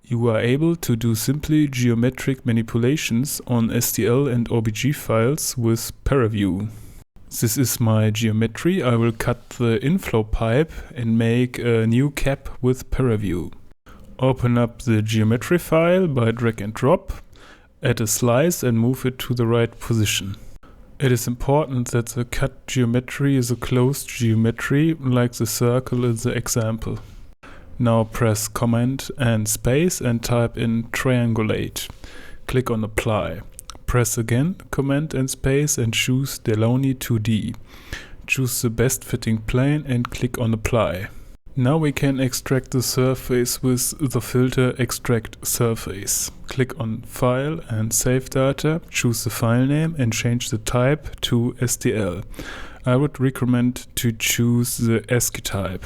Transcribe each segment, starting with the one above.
You are able to do simply geometric manipulations on STL and OBJ files with ParaView. This is my geometry. I will cut the inflow pipe and make a new cap with ParaView. Open up the geometry file by drag and drop, add a slice and move it to the right position. It is important that the cut geometry is a closed geometry, like the circle in the example. Now press Command and Space and type in triangulate. Click on Apply. Press again Command and Space and choose Delaunay 2D. Choose the best fitting plane and click on Apply. Now we can extract the surface with the filter Extract Surface. Click on File and Save Data, choose the file name and change the type to STL. I would recommend to choose the ASCII type.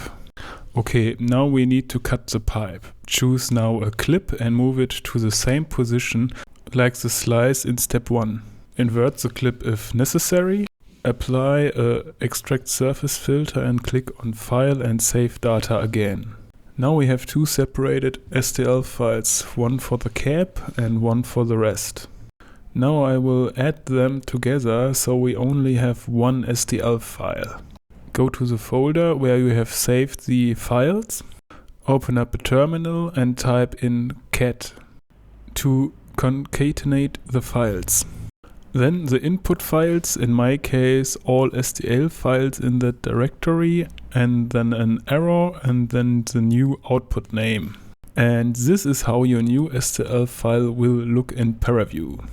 Okay, now we need to cut the pipe. Choose now a clip and move it to the same position like the slice in step 1. Invert the clip if necessary. Apply a Extract Surface filter and click on File and Save Data again. Now we have two separated STL files, one for the cap and one for the rest. Now I will add them together so we only have one STL file. Go to the folder where you have saved the files, open up a terminal and type in cat to concatenate the files. Then the input files, in my case all STL files in that directory, and then an arrow and then the new output name. And this is how your new STL file will look in ParaView.